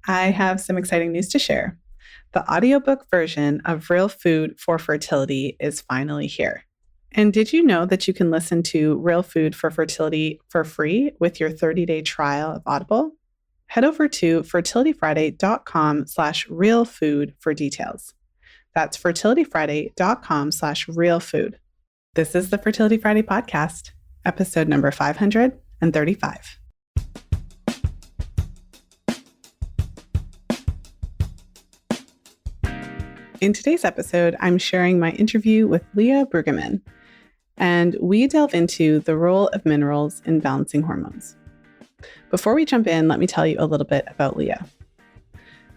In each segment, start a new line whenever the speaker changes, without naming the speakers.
I have some exciting news to share. The audiobook version of Real Food for Fertility is finally here. And did you know that you can listen to Real Food for Fertility for free with your 30-day trial of Audible? Head over to fertilityfriday.com/realfood for details. That's fertilityfriday.com/realfood. This is the Fertility Friday podcast, episode number 535. In today's episode, I'm sharing my interview with Leah Brueggemann, and we delve into the role of minerals in balancing hormones. Before we jump in, let me tell you a little bit about Leah.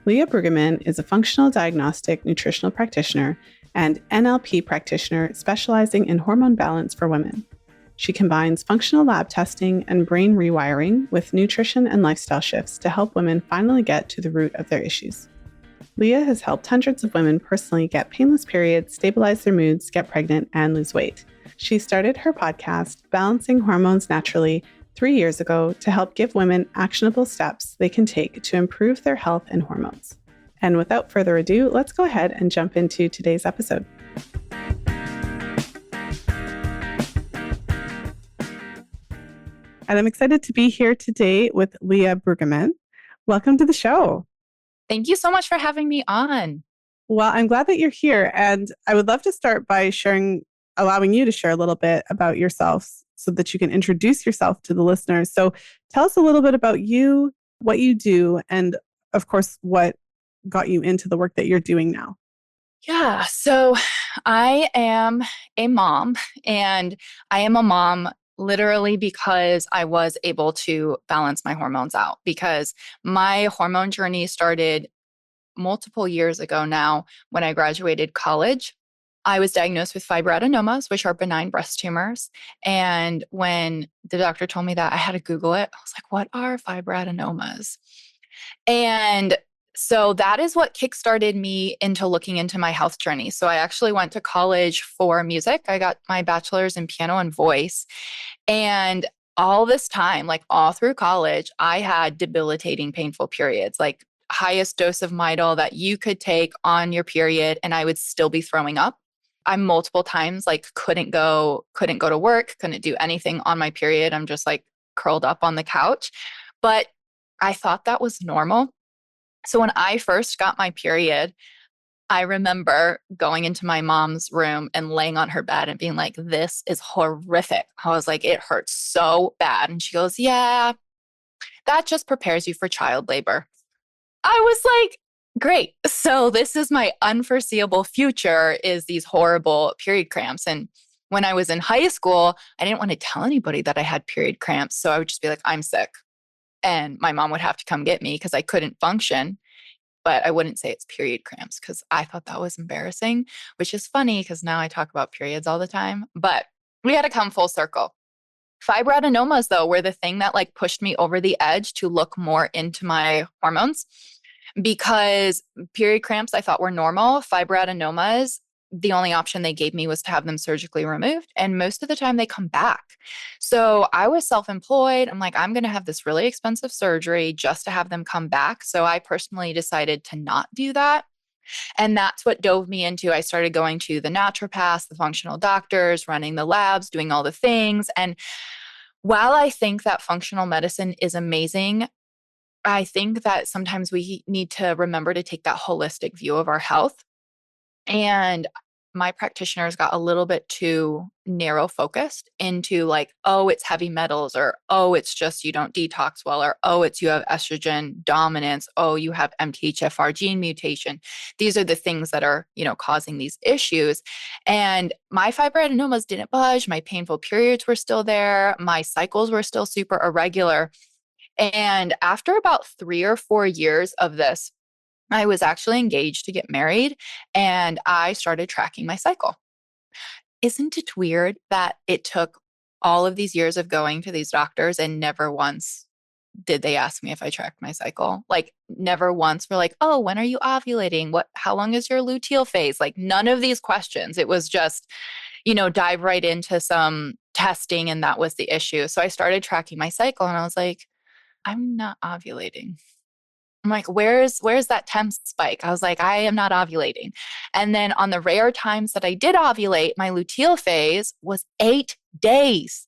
Leah Brueggemann is a functional diagnostic nutritional practitioner and NLP practitioner specializing in hormone balance for women. She combines functional lab testing and brain rewiring with nutrition and lifestyle shifts to help women finally get to the root of their issues. Leah has helped hundreds of women personally get painless periods, stabilize their moods, get pregnant, and lose weight. She started her podcast, Balancing Hormones Naturally, 3 years ago to help give women actionable steps they can take to improve their health and hormones. And without further ado, let's go ahead and jump into today's episode. And I'm excited to be here today with Leah Brueggemann. Welcome to the show.
Thank you so much for having me on.
Well, I'm glad that you're here. And I would love to start by allowing you to share a little bit about yourself so that you can introduce yourself to the listeners. So tell us a little bit about you, what you do, and of course, what got you into the work that you're doing now.
Yeah, so I am a mom, and I am a mom literally because I was able to balance my hormones out, because my hormone journey started multiple years ago now when I graduated college. I was diagnosed with fibroadenomas, which are benign breast tumors. And when the doctor told me that, I had to Google it. I was like, what are fibroadenomas? And so that is what kickstarted me into looking into my health journey. So I actually went to college for music. I got my bachelor's in piano and voice. And all this time, like all through college, I had debilitating, painful periods, like highest dose of Midol that you could take on your period, and I would still be throwing up. I multiple times couldn't go to work, couldn't do anything on my period. I'm just like curled up on the couch. But I thought that was normal. So when I first got my period, I remember going into my mom's room and laying on her bed and being like, this is horrific. I was like, it hurts so bad. And she goes, yeah, that just prepares you for child labor. I was like, great. So this is my unforeseeable future, is these horrible period cramps. And when I was in high school, I didn't want to tell anybody that I had period cramps. So I would just be like, I'm sick. And my mom would have to come get me because I couldn't function. But I wouldn't say it's period cramps because I thought that was embarrassing, which is funny because now I talk about periods all the time. But we had to come full circle. Fibroadenomas, though, were the thing that pushed me over the edge to look more into my hormones, because period cramps I thought were normal. Fibroadenomas, the only option they gave me was to have them surgically removed. And most of the time they come back. So I was self-employed. I'm like, I'm going to have this really expensive surgery just to have them come back. So I personally decided to not do that. And that's what dove me into. I started going to the naturopaths, the functional doctors, running the labs, doing all the things. And while I think that functional medicine is amazing, I think that sometimes we need to remember to take that holistic view of our health. And my practitioners got a little bit too narrow focused into oh, it's heavy metals, or oh, it's just you don't detox well, or oh, it's you have estrogen dominance, oh, you have MTHFR gene mutation. These are the things that are, causing these issues. And my fibroadenomas didn't budge. My painful periods were still there. My cycles were still super irregular. And after about 3 or 4 years of this, I was actually engaged to get married, and I started tracking my cycle. Isn't it weird that it took all of these years of going to these doctors and never once did they ask me if I tracked my cycle? Never once were like, oh, when are you ovulating? How long is your luteal phase? None of these questions. It was just, dive right into some testing, and that was the issue. So I started tracking my cycle, and I was like, I'm not ovulating. I'm like, where's that temp spike? I was like, I am not ovulating. And then on the rare times that I did ovulate, my luteal phase was 8 days.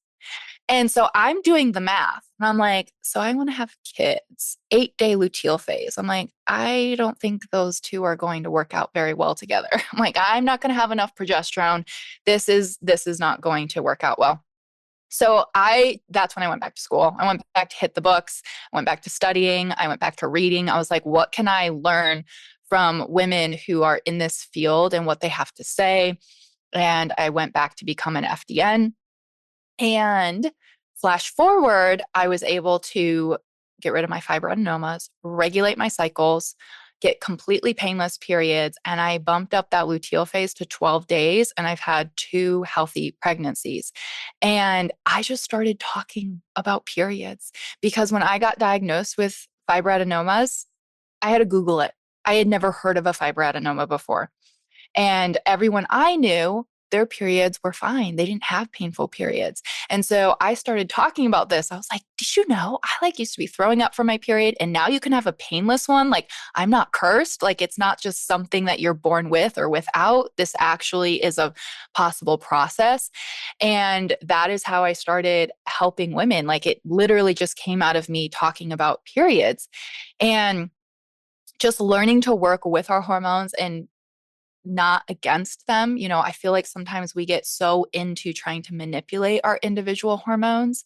And so I'm doing the math and I'm like, so I want to have kids, 8 day luteal phase. I'm like, I don't think those two are going to work out very well together. I'm like, I'm not going to have enough progesterone. This is not going to work out well. So that's when I went back to school. I went back to hit the books. I went back to studying. I went back to reading. I was like, what can I learn from women who are in this field and what they have to say? And I went back to become an FDN. And flash forward, I was able to get rid of my fibroadenomas, regulate my cycles, get completely painless periods. And I bumped up that luteal phase to 12 days. And I've had 2 healthy pregnancies. And I just started talking about periods because when I got diagnosed with fibroadenomas, I had to Google it. I had never heard of a fibroadenoma before. And everyone I knew, their periods were fine. They didn't have painful periods. And so I started talking about this. I was like, did you know I used to be throwing up for my period and now you can have a painless one? Like I'm not cursed. Like it's not just something that you're born with or without. This actually is a possible process. And that is how I started helping women. Like it literally just came out of me talking about periods and just learning to work with our hormones and not against them. I feel like sometimes we get so into trying to manipulate our individual hormones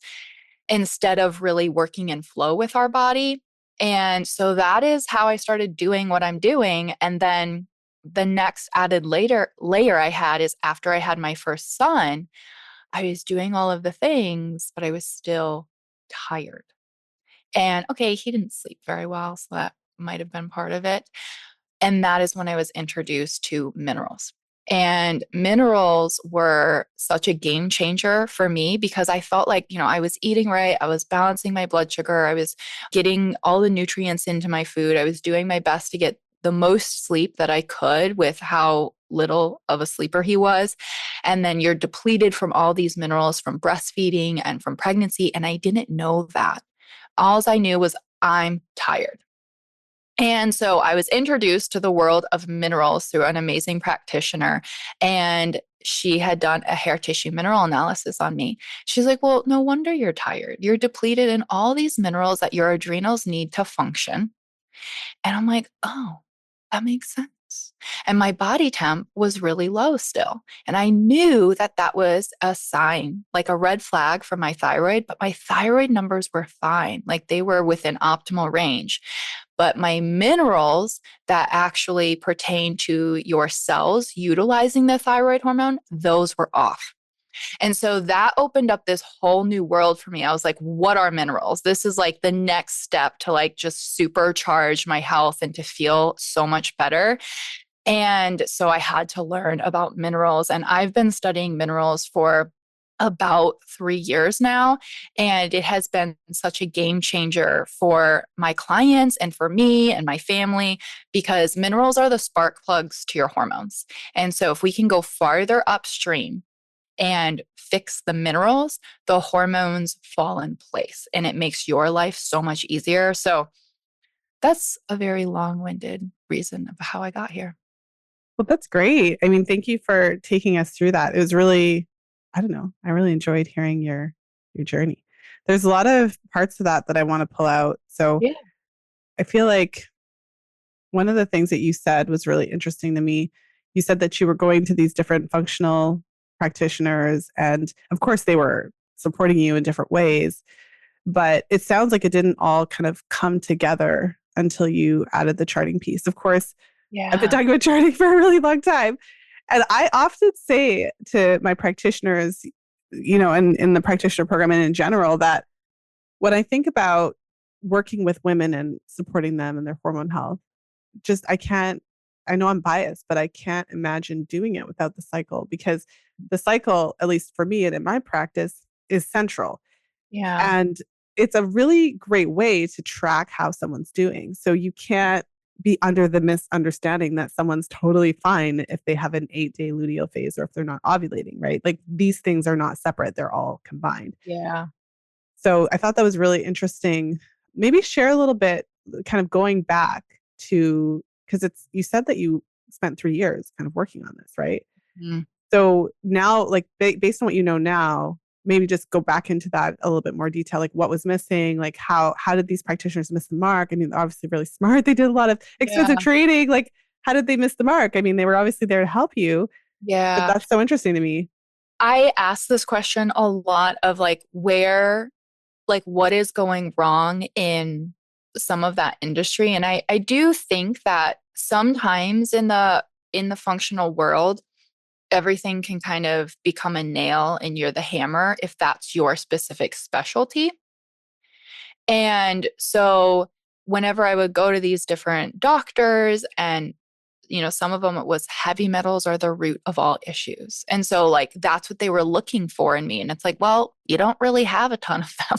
instead of really working in flow with our body. And so that is how I started doing what I'm doing. And then the next added layer I had is after I had my first son, I was doing all of the things, but I was still tired. And okay, he didn't sleep very well, so that might have been part of it. And that is when I was introduced to minerals. And minerals were such a game changer for me because I felt like, I was eating right. I was balancing my blood sugar. I was getting all the nutrients into my food. I was doing my best to get the most sleep that I could with how little of a sleeper he was. And then you're depleted from all these minerals from breastfeeding and from pregnancy. And I didn't know that. All I knew was I'm tired. And so I was introduced to the world of minerals through an amazing practitioner. And she had done a hair tissue mineral analysis on me. She's like, well, no wonder you're tired. You're depleted in all these minerals that your adrenals need to function. And I'm like, oh, that makes sense. And my body temp was really low still. And I knew that that was a sign, like a red flag for my thyroid, but my thyroid numbers were fine. Like they were within optimal range. But my minerals that actually pertain to your cells utilizing the thyroid hormone, those were off. And so that opened up this whole new world for me. I was like, what are minerals? This is like the next step to like just supercharge my health and to feel so much better. And so I had to learn about minerals. And I've been studying minerals for about 3 years now. And it has been such a game changer for my clients and for me and my family because minerals are the spark plugs to your hormones. And so if we can go farther upstream and fix the minerals, the hormones fall in place and it makes your life so much easier. So that's a very long winded reason of how I got here.
Well, that's great. I mean, thank you for taking us through that. It was really, I don't know, I really enjoyed hearing your journey. There's a lot of parts of that I want to pull out. So
Yeah.
I feel like one of the things that you said was really interesting to me. You said that you were going to these different functional practitioners, and of course, they were supporting you in different ways. But it sounds like it didn't all kind of come together until you added the charting piece. Of course, I've been
Yeah.
talking about charting for a really long time. And I often say to my practitioners, and in the practitioner program and in general, that when I think about working with women and supporting them in their hormone health, I know I'm biased, but I can't imagine doing it without the cycle because the cycle, at least for me and in my practice, is central.
Yeah.
And it's a really great way to track how someone's doing. So you can't be under the misunderstanding that someone's totally fine if they have an 8 day luteal phase or if they're not ovulating, right? Like these things are not separate, they're all combined.
Yeah.
So I thought that was really interesting maybe share a little bit, kind of going back to, because you said that you spent 3 years kind of working on this, right?
Mm.
So now, like based on what you know now, maybe just go back into that a little bit more detail, like what was missing, like how did these practitioners miss the mark? I mean, obviously really smart. They did a lot of expensive
Yeah.
training. Like, how did they miss the mark? I mean, they were obviously there to help you, but
Yeah.
that's so interesting to me.
I ask this question a lot of like where, like what is going wrong in some of that industry. And I do think that sometimes in the functional world, everything can kind of become a nail and you're the hammer if that's your specific specialty. And so whenever I would go to these different doctors and some of them it was heavy metals are the root of all issues. And so like that's what they were looking for in me. And it's like, well, you don't really have a ton of them.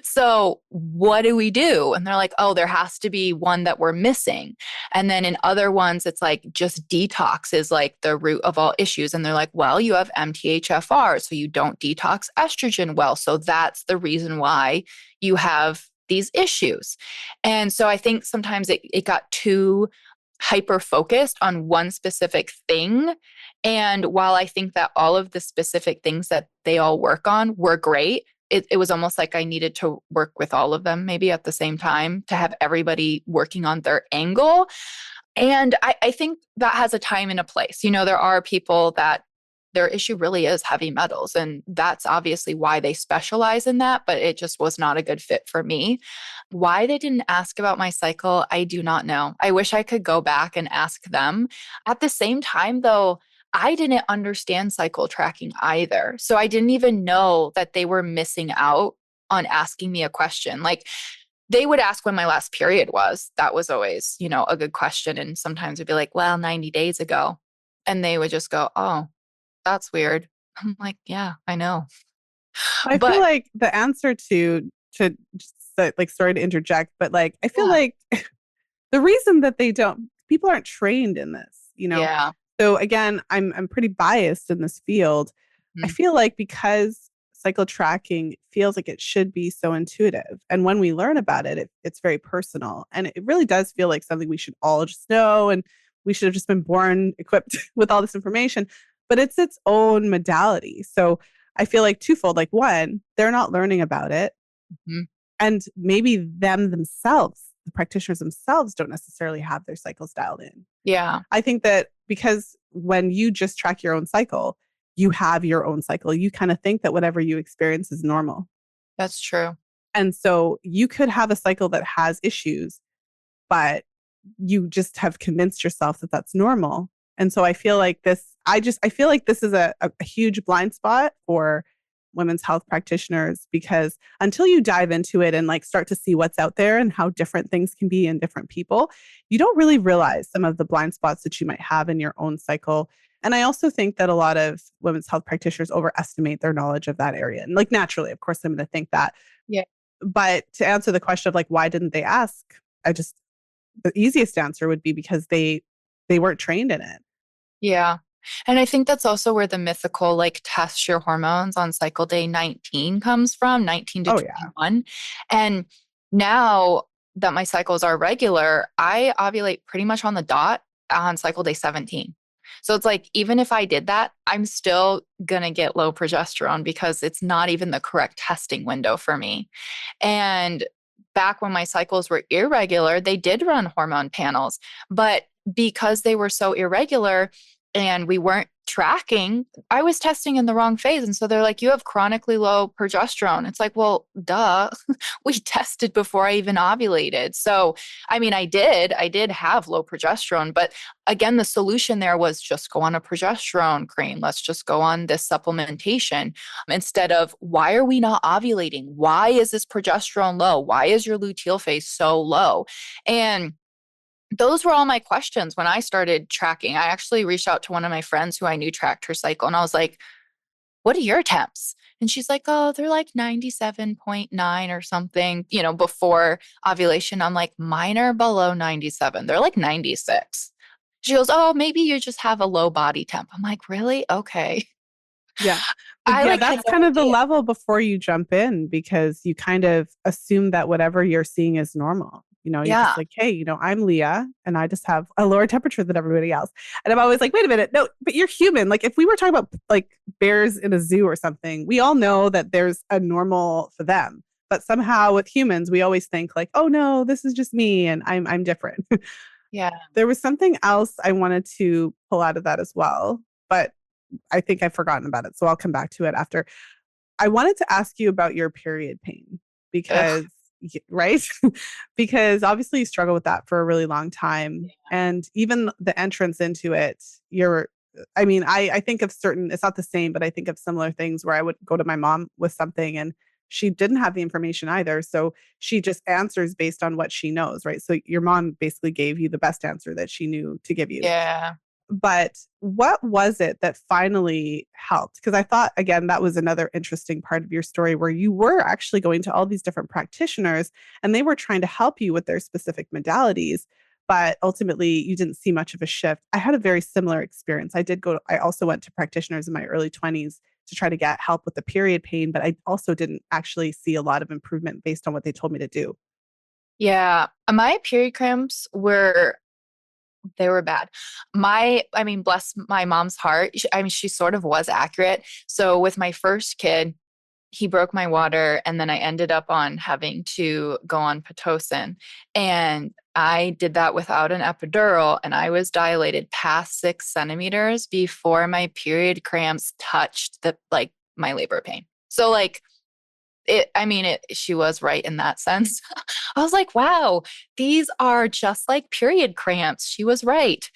So what do we do? And they're like, oh, there has to be one that we're missing. And then in other ones, it's like just detox is like the root of all issues. And they're like, well, you have MTHFR, so you don't detox estrogen well. So that's the reason why you have these issues. And so I think sometimes it got too hyper focused on one specific thing. And while I think that all of the specific things that they all work on were great, it was almost like I needed to work with all of them maybe at the same time to have everybody working on their angle. And I think that has a time and a place. There are people that their issue really is heavy metals, and that's obviously why they specialize in that, but it just was not a good fit for me. Why they didn't ask about my cycle, I do not know. I wish I could go back and ask them. At the same time, though, I didn't understand cycle tracking either. So I didn't even know that they were missing out on asking me a question. Like, they would ask when my last period was. That was always, a good question. And sometimes it'd be like, well, 90 days ago. And they would just go, oh, that's weird. I'm like, yeah, I know.
I feel
But
like the answer to just, like, sorry to interject, but like I feel
yeah,
like the reason that they don't people aren't trained in this.
yeah.
So again, I'm pretty biased in this field. I
Mhm.
feel like because cycle tracking feels like it should be so intuitive, and when we learn about it's very personal, and it really does feel like something we should all just know, and we should have just been born equipped with all this information, but it's its own modality. So I feel like twofold, like one, they're not learning about it,
Mhm.
and maybe the practitioners themselves don't necessarily have their cycles dialed in.
Yeah,
I think that because when you just track your own cycle, you have your own cycle. You kind of think that whatever you experience is normal.
that's true.
And so you could have a cycle that has issues, but you just have convinced yourself that that's normal. And so I feel like I feel like this is a huge blind spot for women's health practitioners, because until you dive into it and like start to see what's out there and how different things can be in different people, you don't really realize some of the blind spots that you might have in your own cycle. And I also think that a lot of women's health practitioners overestimate their knowledge of that area. And like naturally, of course, I'm going to think that.
Yeah.
But to answer the question of like, why didn't they ask? The easiest answer would be because they weren't trained in it.
Yeah. And I think that's also where the mythical like test your hormones on cycle day 19 comes from, 19 to
Oh yeah.
21. And now that my cycles are regular, I ovulate pretty much on the dot on cycle day 17. So it's like, even if I did that, I'm still going to get low progesterone because it's not even the correct testing window for me. And back when my cycles were irregular, they did run hormone panels, but because they were so irregular and we weren't tracking, I was testing in the wrong phase. And so they're like, you have chronically low progesterone. It's like, well, duh, we tested before I even ovulated. So, I mean, I did have low progesterone, but again, the solution there was just go on a progesterone cream. Let's just go on this supplementation instead of why are we not ovulating? Why is this progesterone low? Why is your luteal phase so low? And those were all my questions when I started tracking. I actually reached out to one of my friends who I knew tracked her cycle, and I was like, what are your temps? And she's like, oh, they're like 97.9 or something, before ovulation. I'm like, mine are below 97. They're like 96. She goes, oh, maybe you just have a low body temp. I'm like, really? Okay.
Yeah. But
I
yeah,
like had
that's
no
kind of the
idea.
level before you jump in because you kind of assume that whatever you're seeing is normal. You're just
Yeah.
like, hey, I'm Leah and I just have a lower temperature than everybody else. And I'm always like, wait a minute. No, but you're human. Like if we were talking about like bears in a zoo or something, we all know that there's a normal for them. But somehow with humans, we always think like, oh no, this is just me and I'm different.
Yeah.
There was something else I wanted to pull out of that as well, but I think I've forgotten about it. So I'll come back to it after. I wanted to ask you about your period pain
Ugh.
because, right? Because obviously you struggle with that for a really long time. And even the entrance into it, I think of certain, it's not the same, but I think of similar things where I would go to my mom with something and she didn't have the information either. So she just answers based on what she knows, right? So your mom basically gave you the best answer that she knew to give you.
Yeah.
But what was it that finally helped? Because I thought, again, that was another interesting part of your story where you were actually going to all these different practitioners and they were trying to help you with their specific modalities. But ultimately, you didn't see much of a shift. I had a very similar experience. I also went to practitioners in my early 20s to try to get help with the period pain, but I also didn't actually see a lot of improvement based on what they told me to do.
Yeah. My period cramps were they were bad. I mean, bless my mom's heart. I mean, she sort of was accurate. So with my first kid, he broke my water and then I ended up on having to go on Pitocin. And I did that without an epidural and I was dilated past 6 centimeters before my period cramps touched my labor pain. So she was right in that sense. I was like, wow, these are just like period cramps. She was right.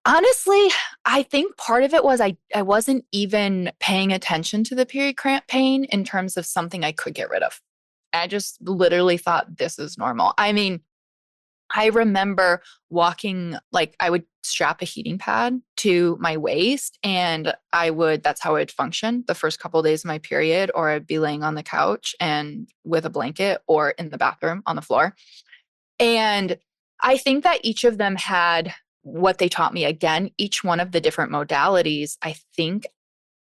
Honestly, I think part of it was I wasn't even paying attention to the period cramp pain in terms of something I could get rid of. I just literally thought this is normal. I mean, I remember walking, like I would strap a heating pad to my waist and that's how I would function the first couple of days of my period, or I'd be laying on the couch and with a blanket or in the bathroom on the floor. And I think that each of them had what they taught me. Again, each one of the different modalities, I think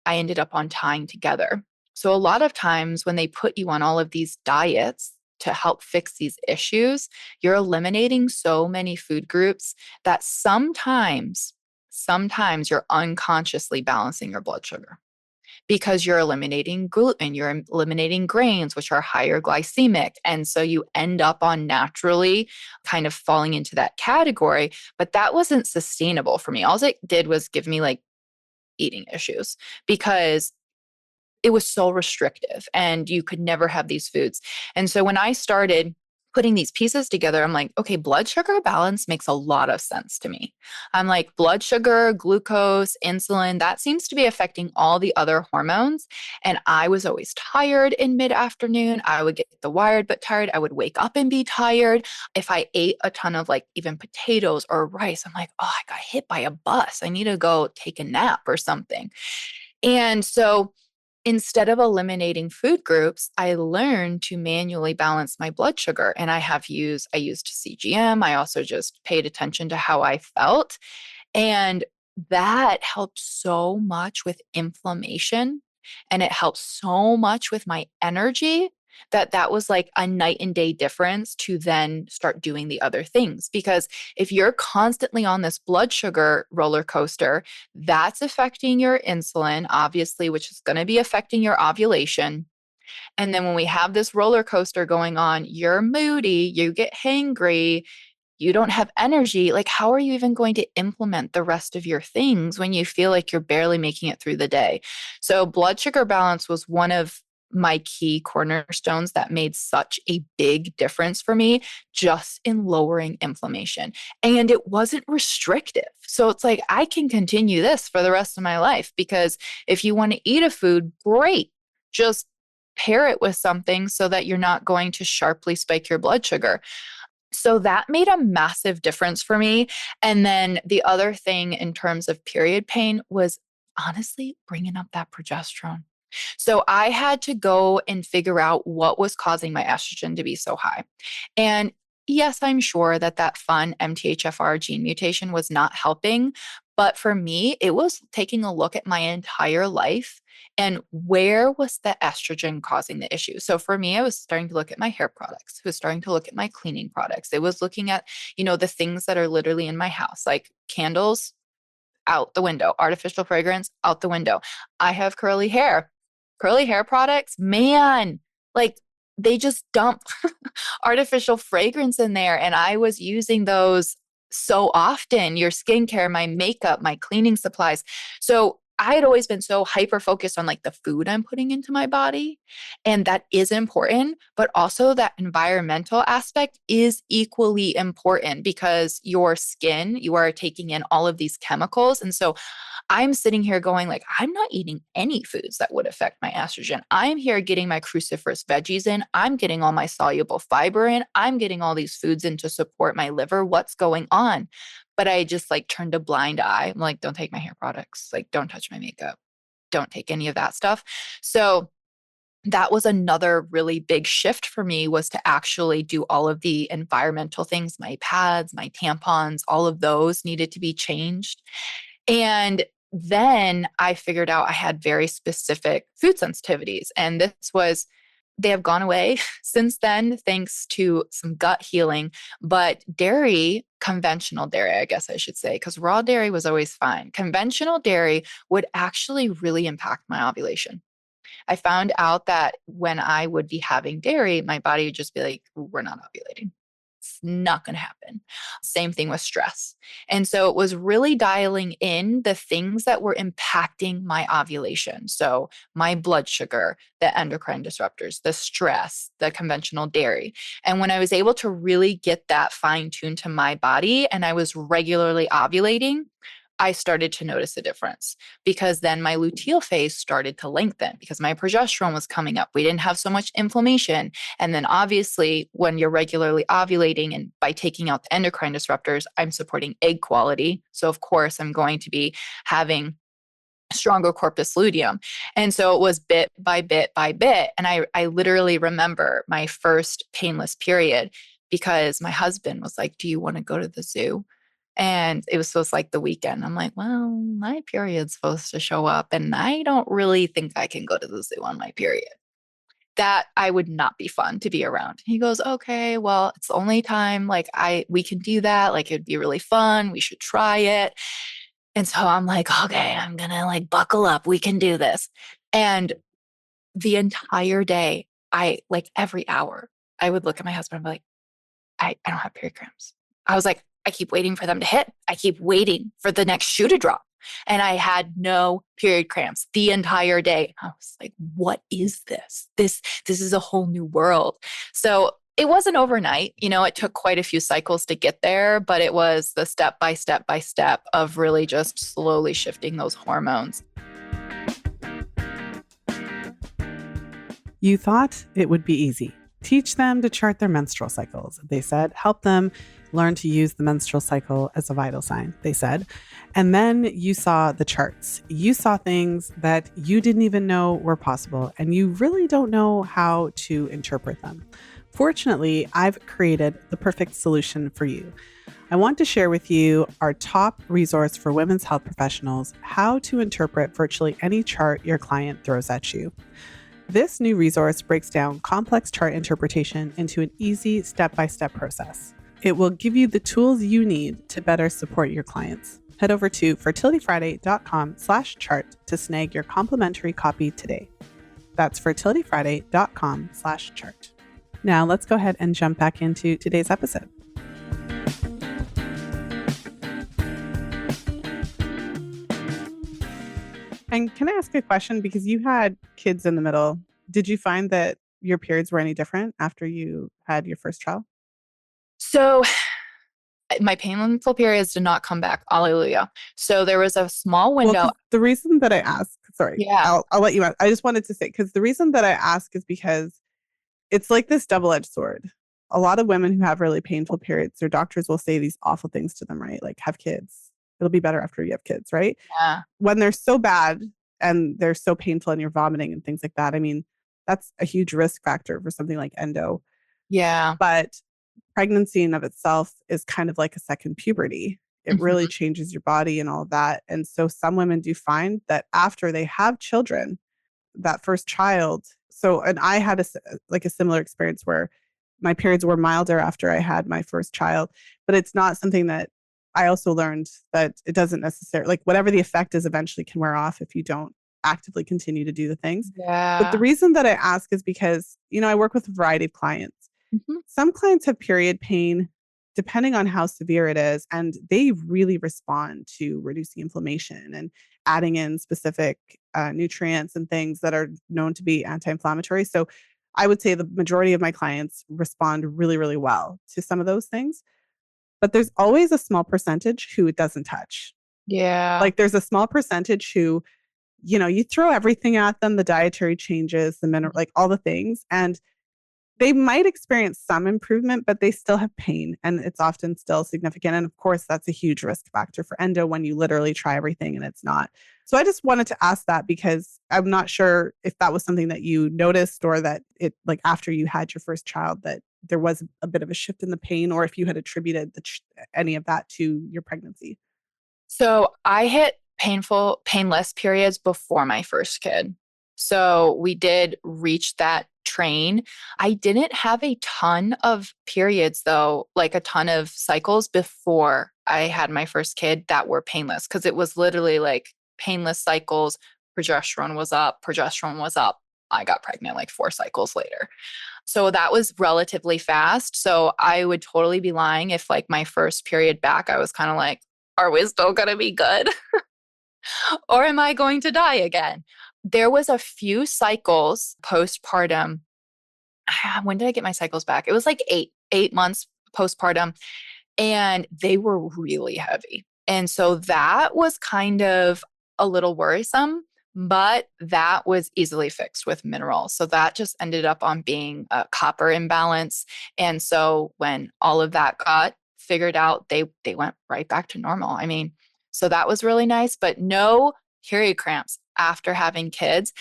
I ended up on tying together. So a lot of times when they put you on all of these diets to help fix these issues, you're eliminating so many food groups that sometimes you're unconsciously balancing your blood sugar because you're eliminating gluten, you're eliminating grains, which are higher glycemic. And so you end up on naturally kind of falling into that category. But that wasn't sustainable for me. All it did was give me like eating issues because it was so restrictive and you could never have these foods. And so when I started putting these pieces together, I'm like, okay, blood sugar balance makes a lot of sense to me. I'm like, blood sugar, glucose, insulin, that seems to be affecting all the other hormones. And I was always tired in mid afternoon. I would get the wired but tired. I would wake up and be tired. If I ate a ton of like even potatoes or rice, I'm like, oh, I got hit by a bus. I need to go take a nap or something. And so instead of eliminating food groups, I learned to manually balance my blood sugar. And I used CGM. I also just paid attention to how I felt. And that helped so much with inflammation and it helped so much with my energy that was like a night and day difference to then start doing the other things. Because if you're constantly on this blood sugar roller coaster, that's affecting your insulin, obviously, which is going to be affecting your ovulation. And then when we have this roller coaster going on, you're moody, you get hangry, you don't have energy. Like, how are you even going to implement the rest of your things when you feel like you're barely making it through the day? So, blood sugar balance was one of my key cornerstones that made such a big difference for me just in lowering inflammation. And it wasn't restrictive. So it's like, I can continue this for the rest of my life because if you want to eat a food, great. Just pair it with something so that you're not going to sharply spike your blood sugar. So that made a massive difference for me. And then the other thing in terms of period pain was honestly bringing up that progesterone. So I had to go and figure out what was causing my estrogen to be so high. And yes, I'm sure that fun MTHFR gene mutation was not helping, But for me, it was taking a look at my entire life and where was the estrogen causing the issue. So for me, I was starting to look at my hair products, I was starting to look at my cleaning products. It was looking at, the things that are literally in my house, like candles out the window, artificial fragrance out the window. I have curly hair. Curly hair products, man, like they just dump artificial fragrance in there. And I was using those so often, your skincare, my makeup, my cleaning supplies. So I had always been so hyper focused on like the food I'm putting into my body. And that is important, but also that environmental aspect is equally important because your skin, you are taking in all of these chemicals. And so I'm sitting here going like, I'm not eating any foods that would affect my estrogen. I'm here getting my cruciferous veggies in. I'm getting all my soluble fiber in. I'm getting all these foods in to support my liver. What's going on? But I just like turned a blind eye. I'm like, don't take my hair products. Like, don't touch my makeup. Don't take any of that stuff. So that was another really big shift for me, was to actually do all of the environmental things. My pads, my tampons, all of those needed to be changed. And then I figured out I had very specific food sensitivities. And they have gone away since then, thanks to some gut healing. But dairy, conventional dairy, I guess I should say, because raw dairy was always fine. Conventional dairy would actually really impact my ovulation. I found out that when I would be having dairy, my body would just be like, we're not ovulating. It's not going to happen. Same thing with stress. And so it was really dialing in the things that were impacting my ovulation. So my blood sugar, the endocrine disruptors, the stress, the conventional dairy. And when I was able to really get that fine tuned to my body and I was regularly ovulating, I started to notice a difference because then my luteal phase started to lengthen because my progesterone was coming up. We didn't have so much inflammation. And then obviously, when you're regularly ovulating and by taking out the endocrine disruptors, I'm supporting egg quality. So, of course, I'm going to be having stronger corpus luteum. And so it was bit by bit by bit. And I literally remember my first painless period because my husband was like, do you want to go to the zoo? And it was supposed like the weekend. I'm like, well, my period's supposed to show up and I don't really think I can go to the zoo on my period. That I would not be fun to be around. He goes, okay, well, it's the only time like we can do that. Like it'd be really fun. We should try it. And so I'm like, okay, I'm gonna like buckle up. We can do this. And the entire day, I like every hour, I would look at my husband and be like, I don't have period cramps. I was like, I keep waiting for them to hit. I keep waiting for the next shoe to drop. And I had no period cramps the entire day. I was like, what is this? This is a whole new world. So it wasn't overnight. It took quite a few cycles to get there, but it was the step by step by step of really just slowly shifting those hormones.
You thought it would be easy. Teach them to chart their menstrual cycles, they said. Help them learn to use the menstrual cycle as a vital sign, they said. And then you saw the charts. You saw things that you didn't even know were possible, and you really don't know how to interpret them. Fortunately, I've created the perfect solution for you. I want to share with you our top resource for women's health professionals, how to interpret virtually any chart your client throws at you. This new resource breaks down complex chart interpretation into an easy step-by-step process. It will give you the tools you need to better support your clients. Head over to fertilityfriday.com/chart to snag your complimentary copy today. That's fertilityfriday.com/chart. Now let's go ahead and jump back into today's episode. And can I ask a question? Because you had kids in the middle. Did you find that your periods were any different after you had your first child?
So my painful periods did not come back. Hallelujah. So there was a small window.
Well, the reason that I ask, sorry,
Yeah.
I'll let you out. I just wanted to say, because the reason that I ask is because it's like this double-edged sword. A lot of women who have really painful periods, their doctors will say these awful things to them, right? Like, have kids. It'll be better after you have kids, right?
Yeah.
When they're so bad and they're so painful and you're vomiting and things like that, I mean, that's a huge risk factor for something like endo.
Yeah.
But pregnancy in of itself is kind of like a second puberty. It really
Mhm.
changes your body and all of that. And so some women do find that after they have children, that first child. So, and I had like a similar experience where my periods were milder after I had my first child, but it's not something that I also learned that it doesn't necessarily, like, whatever the effect is eventually can wear off if you don't actively continue to do the things. But the
Yeah.
reason that I ask is because, I work with a variety of clients.
Mhm.
Some clients have period pain depending on how severe it is, and they really respond to reducing inflammation and adding in specific nutrients and things that are known to be anti-inflammatory. So I would say the majority of my clients respond really, really well to some of those things. But there's always a small percentage who it doesn't touch.
Yeah.
Like, there's a small percentage who, you throw everything at them, the dietary changes, the mineral, like all the things, and they might experience some improvement, but they still have pain, and it's often still significant. And of course, that's a huge risk factor for endo when you literally try everything and it's not. So I just wanted to ask that because I'm not sure if that was something that you noticed, or that it, like, after you had your first child, that there was a bit of a shift in the pain, or if you had attributed any of that to your pregnancy.
So I hit painless periods before my first kid. So we did reach that train. I didn't have a ton of periods, though, like a ton of cycles before I had my first kid that were painless, because it was literally like painless cycles. Progesterone was up, progesterone was up. I got pregnant like 4 cycles later. So that was relatively fast. So I would totally be lying if, like, my first period back, I was kind of like, are we still going to be good? Or am I going to die again? There was a few cycles postpartum. When did I get my cycles back? It was like 8 months postpartum, and they were really heavy. And so that was kind of a little worrisome, but that was easily fixed with minerals. So that just ended up on being a copper imbalance. And so when all of that got figured out, they went right back to normal. I mean, so that was really nice, but no period cramps after having kids.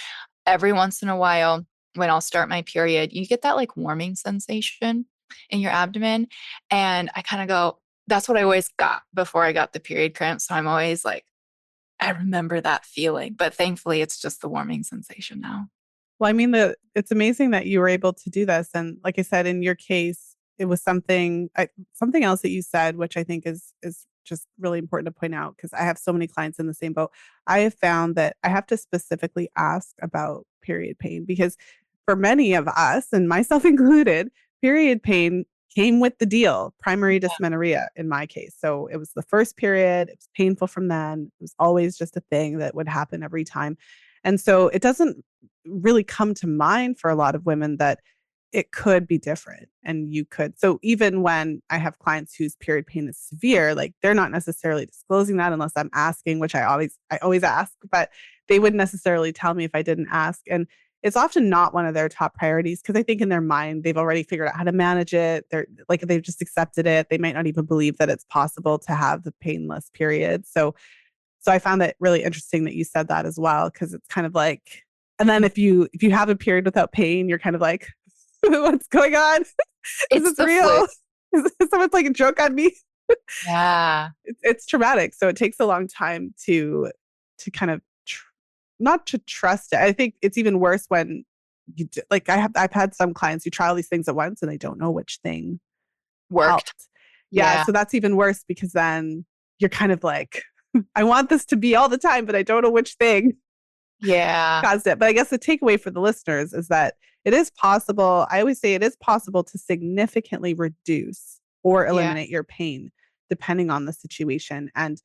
Every once in a while, when I'll start my period, you get that like warming sensation in your abdomen. And I kind of go, that's what I always got before I got the period cramps. So I'm always like, I remember that feeling. But thankfully, it's just the warming sensation now.
Well, I mean, it's amazing that you were able to do this. And like I said, in your case, it was something else that you said, which I think is just really important to point out, because I have so many clients in the same boat. I have found that I have to specifically ask about period pain because for many of us, and myself included, period pain came with the deal, primary dysmenorrhea in my case. So it was the first period, it was painful from then. It was always just a thing that would happen every time. And so it doesn't really come to mind for a lot of women that it could be different, and you could. So even when I have clients whose period pain is severe, like, they're not necessarily disclosing that unless I'm asking, which I always ask, but they wouldn't necessarily tell me if I didn't ask. And it's often not one of their top priorities because I think in their mind they've already figured out how to manage it. They're like, they've just accepted it. They might not even believe that it's possible to have the painless period. So I found it really interesting that you said that as well, because it's kind of like, and then if you have a period without pain, you're kind of like, what's going on? Is
It's
this
the flu.
real? Is someone playing a joke on me?
Yeah.
It's traumatic. So it takes a long time to kind of not to trust it. I think it's even worse when like, I've had some clients who try all these things at once and they don't know which thing
Worked.
helped. Yeah,
Yeah.
so that's even worse because then you're kind of like, I want this to be all the time, but I don't know which thing
Yeah.
caused it. But I guess the takeaway for the listeners is that it is possible. I always say it is possible to significantly reduce or
Yeah.
eliminate your pain depending on the situation. And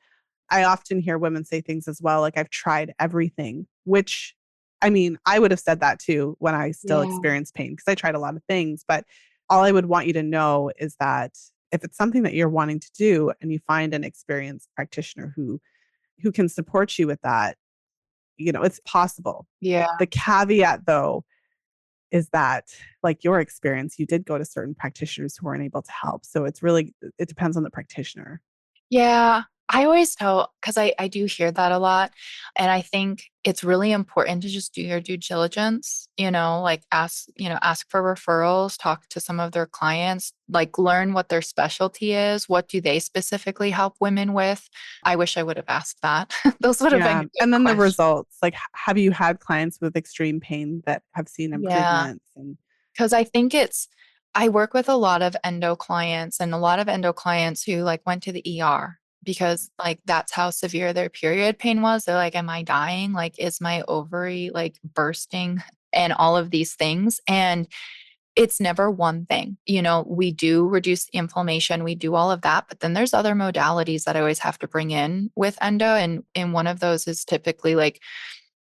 I often hear women say things as well, like, I've tried everything, which, I mean, I would have said that too when I still
Yeah.
experienced pain because I tried a lot of things. But all I would want you to know is that if it's something that you're wanting to do and you find an experienced practitioner who can support you with that, it's possible.
Yeah.
The caveat, though, is that, like your experience, you did go to certain practitioners who weren't able to help. So it depends on the practitioner.
Yeah. I always tell, because I do hear that a lot. And I think it's really important to just do your due diligence, like ask for referrals, talk to some of their clients, like learn what their specialty is. What do they specifically help women with? I wish I would have asked that. Those would have been
Yeah.
good
And then the
questions.
results, like have you had clients with extreme pain that have seen
Yeah.
improvements? And
Because I work with a lot of endo clients and a lot of endo clients who like went to the ER because like that's how severe their period pain was. They're like, am I dying? Like, is my ovary like bursting? And all of these things. And it's never one thing. We do reduce inflammation, we do all of that, but then there's other modalities that I always have to bring in with endo. And one of those is typically like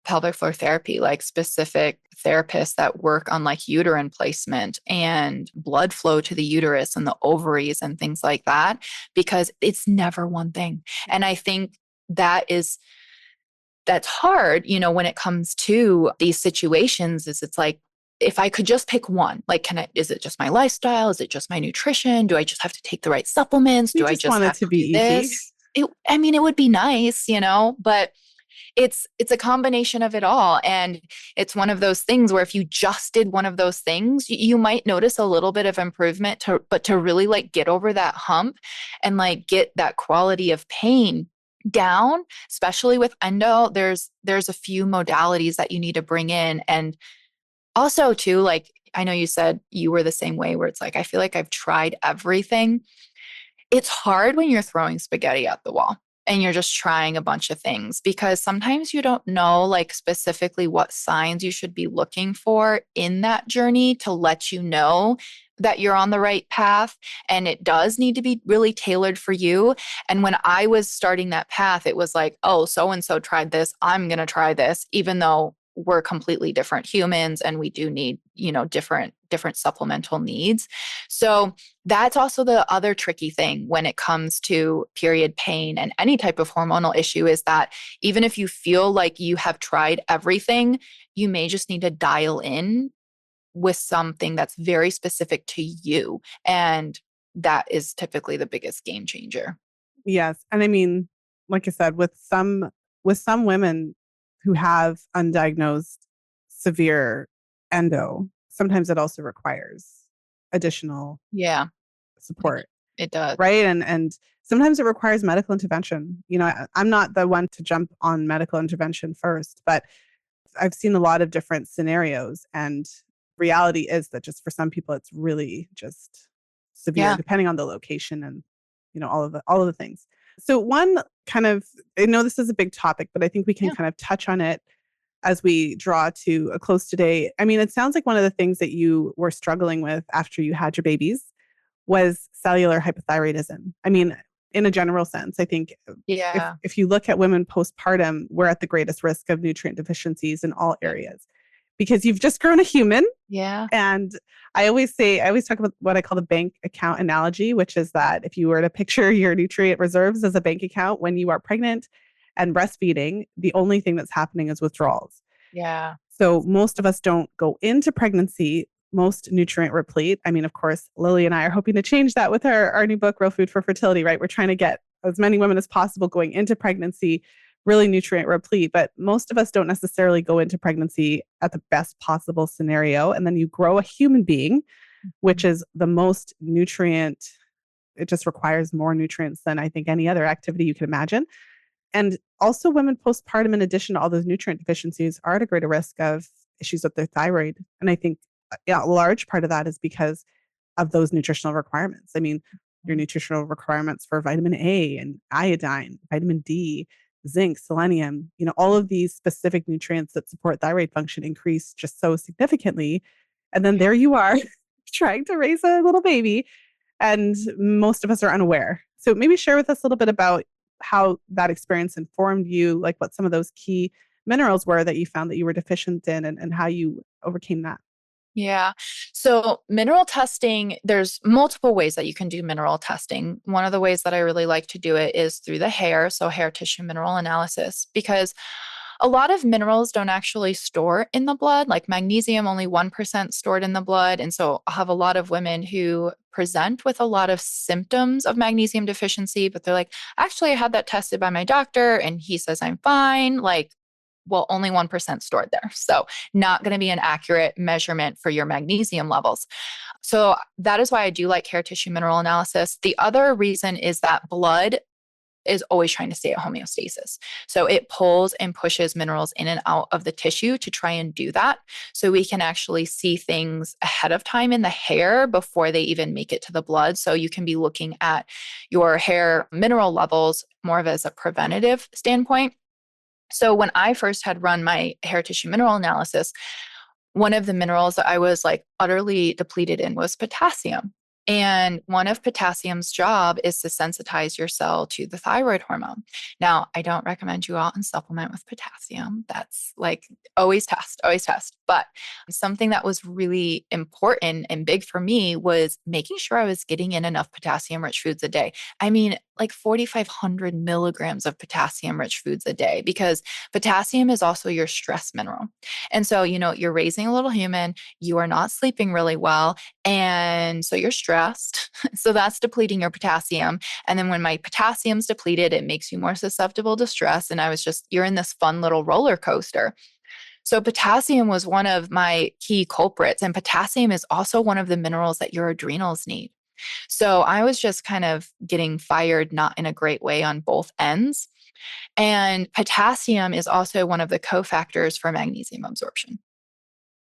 pelvic floor therapy, like specific therapists that work on like uterine placement and blood flow to the uterus and the ovaries and things like that, because it's never one thing. And I think that's hard, when it comes to these situations, is it's like, if I could just pick one, like, is it just my lifestyle? Is it just my nutrition? Do I just have to take the right supplements?
we
Do I
just
just
want it
have
to
to
be
do
easy.
this? I mean, it would be nice, but it's a combination of it all. And it's one of those things where if you just did one of those things, you might notice a little bit of improvement but to really like get over that hump and like get that quality of pain down, especially with endo, there's a few modalities that you need to bring in. And also too, like I know you said you were the same way where it's like, I feel like I've tried everything. It's hard when you're throwing spaghetti at the wall and you're just trying a bunch of things, because sometimes you don't know like specifically what signs you should be looking for in that journey to let you know that you're on the right path. And it does need to be really tailored for you. And when I was starting that path, it was like, oh, so and so tried this, I'm going to try this, even though we're completely different humans and we do need, different supplemental needs. So that's also the other tricky thing when it comes to period pain and any type of hormonal issue, is that even if you feel like you have tried everything, you may just need to dial in with something that's very specific to you. And that is typically the biggest game changer.
Yes. And I mean, like I said, with some women who have undiagnosed severe endo, sometimes it also requires additional
Yeah, it,
support,
it does.
right? And sometimes it requires medical intervention. I'm not the one to jump on medical intervention first, but I've seen a lot of different scenarios, and reality is that just for some people it's really just severe
Yeah.
depending on the location and all of the things. So one kind of, I know this is a big topic, but I think we can
Yeah.
kind of touch on it as we draw to a close today. I mean, it sounds like one of the things that you were struggling with after you had your babies was cellular hypothyroidism. I mean, in a general sense, I think if
Yeah.
if you look at women postpartum, we're at the greatest risk of nutrient deficiencies in all areas because you've just grown a human.
Yeah.
And I always talk about what I call the bank account analogy, which is that if you were to picture your nutrient reserves as a bank account when you are pregnant and breastfeeding, the only thing that's happening is withdrawals.
Yeah.
So most of us don't go into pregnancy most nutrient replete. I mean, of course, Lily and I are hoping to change that with our new book, Real Food for Fertility, right? We're trying to get as many women as possible going into pregnancy really nutrient replete. But most of us don't necessarily go into pregnancy at the best possible scenario. And then you grow a human being, which is the most nutrient, it just requires more nutrients than I think any other activity you can imagine. And also, women postpartum, in addition to all those nutrient deficiencies, are at a greater risk of issues with their thyroid. And I think yeah, a large part of that is because of those nutritional requirements. I mean, your
Mhm.
nutritional requirements for vitamin A and iodine, vitamin D, zinc, selenium, all of these specific nutrients that support thyroid function increase just so significantly. And then there you are trying to raise a little baby, and most of us are unaware. So maybe share with us a little bit about how that experience informed you, like what some of those key minerals were that you found that you were deficient in, and how you overcame that.
Yeah. So, mineral testing, there's multiple ways that you can do mineral testing. One of the ways that I really like to do it is through the hair. So, hair tissue mineral analysis, because a lot of minerals don't actually store in the blood, like magnesium, only 1% stored in the blood. And so, I have a lot of women who present with a lot of symptoms of magnesium deficiency, but they're like, actually, I had that tested by my doctor and he says I'm fine. Like, well, only 1% stored there. So, not going to be an accurate measurement for your magnesium levels. So, that is why I do like hair tissue mineral analysis. The other reason is that blood is always trying to stay at homeostasis. So it pulls and pushes minerals in and out of the tissue to try and do that. So we can actually see things ahead of time in the hair before they even make it to the blood. So you can be looking at your hair mineral levels more of as a preventative standpoint. So when I first had run my hair tissue mineral analysis, one of the minerals that I was like utterly depleted in was potassium. And one of potassium's job is to sensitize your cell to the thyroid hormone. Now, I don't recommend you out and supplement with potassium. That's like always test, always test. But something that was really important and big for me was making sure I was getting in enough potassium rich foods a day. I mean, like 4,500 milligrams of potassium rich foods a day, because potassium is also your stress mineral. And so, you're raising a little human, you are not sleeping really well. And so you're stressed. So that's depleting your potassium. And then when my potassium's depleted, it makes you more susceptible to stress. And you're in this fun little roller coaster. So potassium was one of my key culprits. And potassium is also one of the minerals that your adrenals need. So I was just kind of getting fired, not in a great way on both ends. And potassium is also one of the cofactors for magnesium absorption.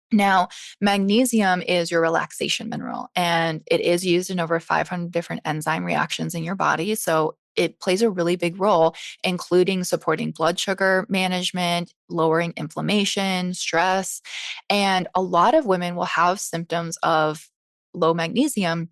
Now, magnesium is your relaxation mineral, and it is used in over 500 different enzyme reactions in your body. So it plays a really big role, including supporting blood sugar management, lowering inflammation, stress. And a lot of women will have symptoms of low magnesium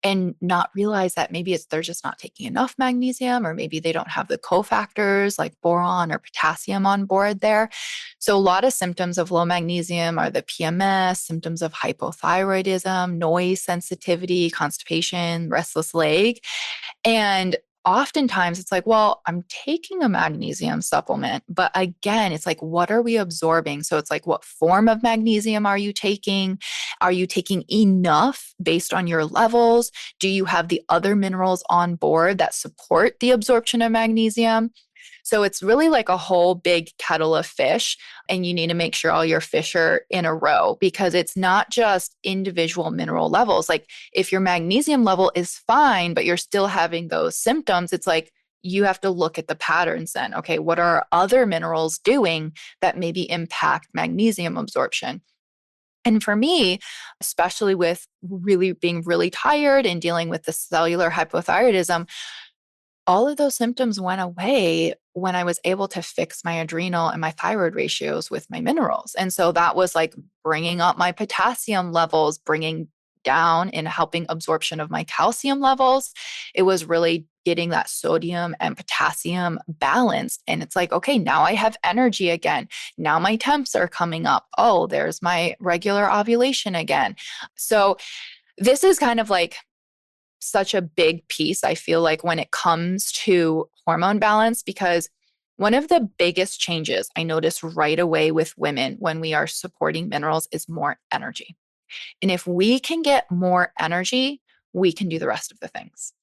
and not realize that maybe they're just not taking enough magnesium, or maybe they don't have the cofactors like boron or potassium on board there. So a lot of symptoms of low magnesium are the PMS, symptoms of hypothyroidism, noise sensitivity, constipation, restless leg. And oftentimes it's like, well, I'm taking a magnesium supplement, but again, it's like, what are we absorbing? So it's like, what form of magnesium are you taking? Are you taking enough based on your levels? Do you have the other minerals on board that support the absorption of magnesium? So it's really like a whole big kettle of fish, and you need to make sure all your fish are in a row, because it's not just individual mineral levels. Like if your magnesium level is fine, but you're still having those symptoms, it's like you have to look at the patterns then. Okay, what are other minerals doing that maybe impact magnesium absorption? And for me, especially with really being really tired and dealing with the cellular hypothyroidism, all of those symptoms went away when I was able to fix my adrenal and my thyroid ratios with my minerals. And so that was like bringing up my potassium levels, bringing down and helping absorption of my calcium levels. It was really getting that sodium and potassium balanced. And it's like, okay, now I have energy again. Now my temps are coming up. Oh, there's my regular ovulation again. So this is kind of like such a big piece, I feel like, when it comes to hormone balance, because one of the biggest changes I notice right away with women when we are supporting minerals is more energy. And if we can get more energy, we can do the rest of the things.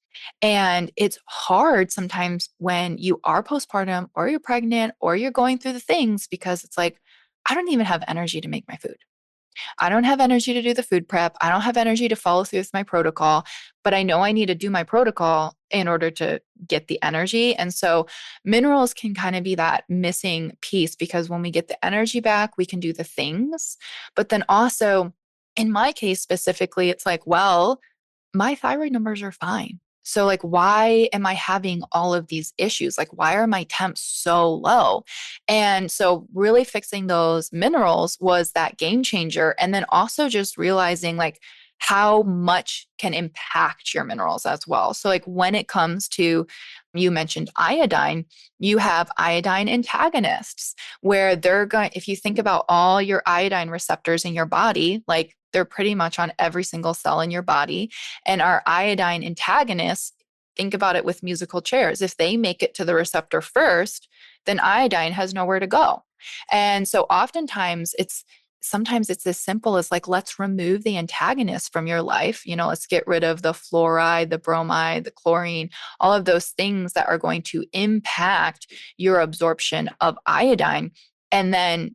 And it's hard sometimes when you are postpartum or you're pregnant or you're going through the things, because it's like, I don't even have energy to make my food. I don't have energy to do the food prep. I don't have energy to follow through with my protocol, but I know I need to do my protocol in order to get the energy. And so minerals can kind of be that missing piece, because when we get the energy back, we can do the things. But then also, in my case specifically, it's like, well, my thyroid numbers are fine. So, like, why am I having all of these issues? Like, why are my temps so low? And so, really fixing those minerals was that game changer. And then also just realizing, like, how much can impact your minerals as well. So, like, when it comes to, you mentioned iodine, you have iodine antagonists where they're going, if you think about all your iodine receptors in your body, like, they're pretty much on every single cell in your body. And our iodine antagonists, think about it with musical chairs. If they make it to the receptor first, then iodine has nowhere to go. And so oftentimes it's sometimes it's as simple as like, let's remove the antagonist from your life. Let's get rid of the fluoride, the bromide, the chlorine, all of those things that are going to impact your absorption of iodine. And then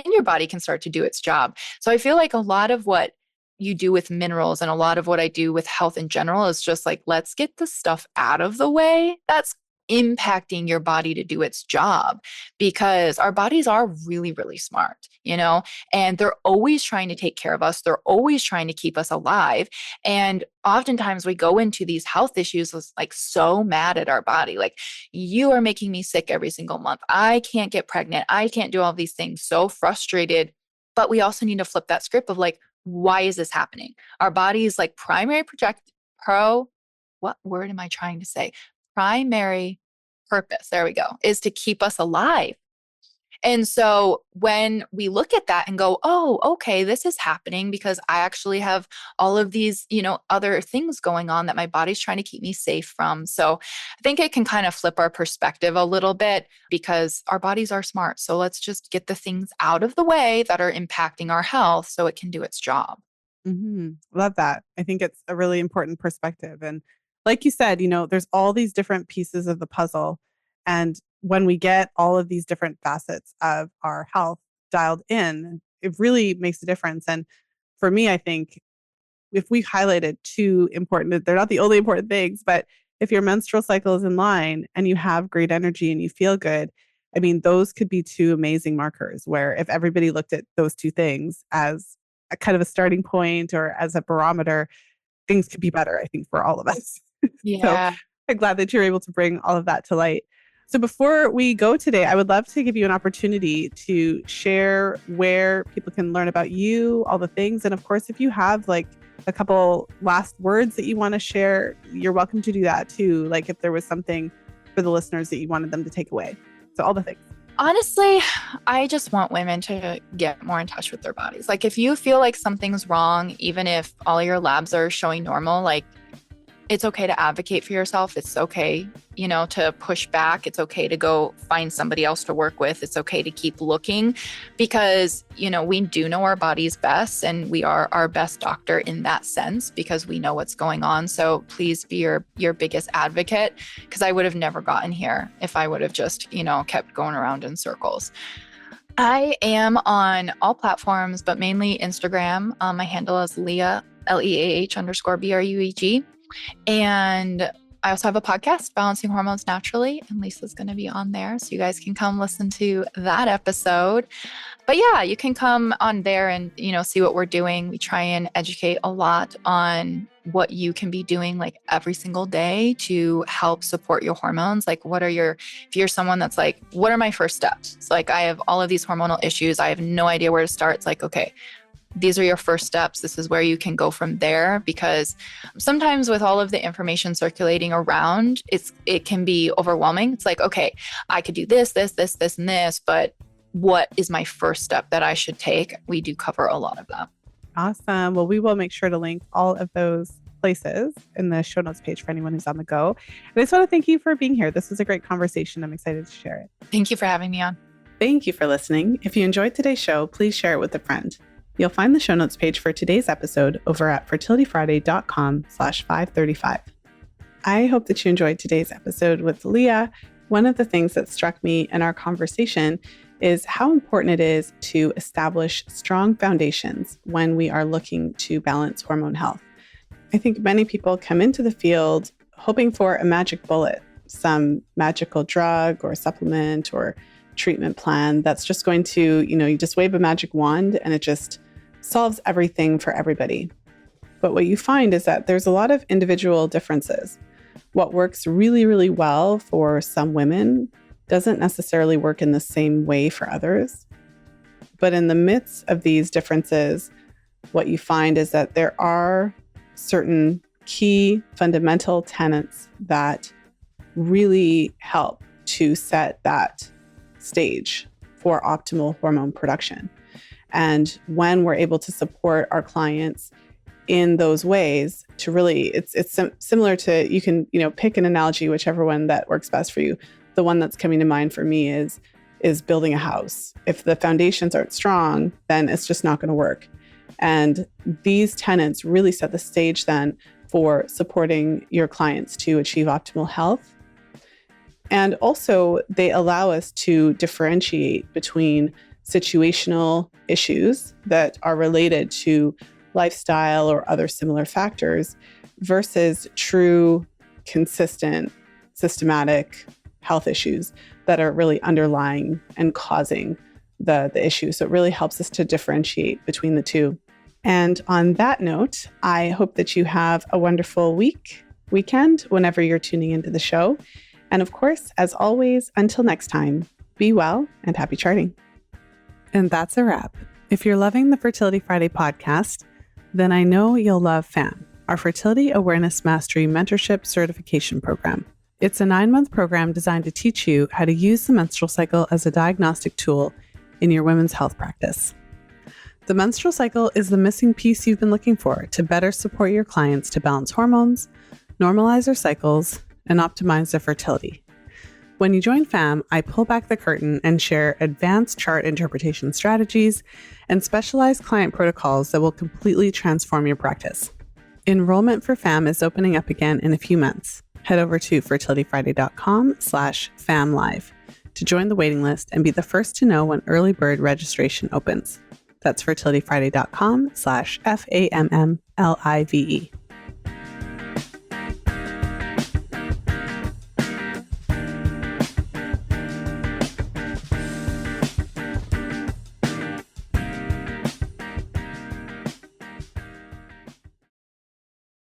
your body can start to do its job. So I feel like a lot of what you do with minerals and a lot of what I do with health in general is just like, let's get the stuff out of the way that's impacting your body to do its job, because our bodies are really, really smart, and they're always trying to take care of us. They're always trying to keep us alive. And oftentimes we go into these health issues like so mad at our body, like, you are making me sick every single month. I can't get pregnant. I can't do all these things. So frustrated. But we also need to flip that script of like, why is this happening? Our body's like what word am I trying to say? Primary purpose, there we go, is to keep us alive. And so when we look at that and go, oh, okay, this is happening because I actually have all of these, other things going on that my body's trying to keep me safe from. So I think it can kind of flip our perspective a little bit, because our bodies are smart. So let's just get the things out of the way that are impacting our health so it can do its job.
Love that. I think it's a really important perspective. And like you said, there's all these different pieces of the puzzle. And when we get all of these different facets of our health dialed in, it really makes a difference. And for me, I think if we highlighted two important, they're not the only important things, but if your menstrual cycle is in line and you have great energy and you feel good, I mean, those could be two amazing markers where if everybody looked at those two things as a kind of a starting point or as a barometer, things could be better, I think, for all of us. So
Yeah.
I'm glad that you're able to bring all of that to light. So before we go today, I would love to give you an opportunity to share where people can learn about you, all the things. And of course, if you have like a couple last words that you want to share, you're welcome to do that too. Like if there was something for the listeners that you wanted them to take away. So all the things.
Honestly, I just want women to get more in touch with their bodies. Like if you feel like something's wrong, even if all your labs are showing normal, like it's okay to advocate for yourself. It's okay, to push back. It's okay to go find somebody else to work with. It's okay to keep looking, because, we do know our bodies best, and we are our best doctor in that sense because we know what's going on. So please be your biggest advocate, because I would have never gotten here if I would have just, kept going around in circles. I am on all platforms, but mainly Instagram. My handle is Leah, Leah_Bruegg. And I also have a podcast, Balancing Hormones Naturally, and Lisa's going to be on there. So you guys can come listen to that episode. But yeah, you can come on there and, see what we're doing. We try and educate a lot on what you can be doing like every single day to help support your hormones. Like if you're someone that's like, what are my first steps? It's like, I have all of these hormonal issues. I have no idea where to start. It's like, okay, these are your first steps. This is where you can go from there, because sometimes with all of the information circulating around, it can be overwhelming. It's like, okay, I could do this, and this, but what is my first step that I should take? We do cover a lot of that.
Awesome. Well, we will make sure to link all of those places in the show notes page for anyone who's on the go. And I just want to thank you for being here. This was a great conversation. I'm excited to share it.
Thank you for having me on.
Thank you for listening. If you enjoyed today's show, please share it with a friend. You'll find the show notes page for today's episode over at fertilityfriday.com/535. I hope that you enjoyed today's episode with Leah. One of the things that struck me in our conversation is how important it is to establish strong foundations when we are looking to balance hormone health. I think many people come into the field hoping for a magic bullet, some magical drug or supplement or treatment plan that's just going to, you just wave a magic wand and it just solves everything for everybody. But what you find is that there's a lot of individual differences. What works really, really well for some women doesn't necessarily work in the same way for others. But in the midst of these differences, what you find is that there are certain key fundamental tenets that really help to set that stage for optimal hormone production. And when we're able to support our clients in those ways, to really, it's similar to, you can, pick an analogy, whichever one that works best for you. The one that's coming to mind for me is is building a house. If the foundations aren't strong, then it's just not going to work. And these tenets really set the stage then for supporting your clients to achieve optimal health. And also, they allow us to differentiate between situational issues that are related to lifestyle or other similar factors versus true, consistent, systematic health issues that are really underlying and causing the issue. So it really helps us to differentiate between the two. And on that note, I hope that you have a wonderful weekend, whenever you're tuning into the show. And of course, as always, until next time, be well and happy charting. And that's a wrap. If you're loving the Fertility Friday podcast, then I know you'll love FAM, our Fertility Awareness Mastery Mentorship Certification Program. It's a 9-month program designed to teach you how to use the menstrual cycle as a diagnostic tool in your women's health practice. The menstrual cycle is the missing piece you've been looking for to better support your clients to balance hormones, normalize their cycles, and optimize their fertility. When you join FAM, I pull back the curtain and share advanced chart interpretation strategies and specialized client protocols that will completely transform your practice. Enrollment for FAM is opening up again in a few months. Head over to fertilityfriday.com/FAMlive to join the waiting list and be the first to know when early bird registration opens. That's fertilityfriday.com/FAMMLIVE.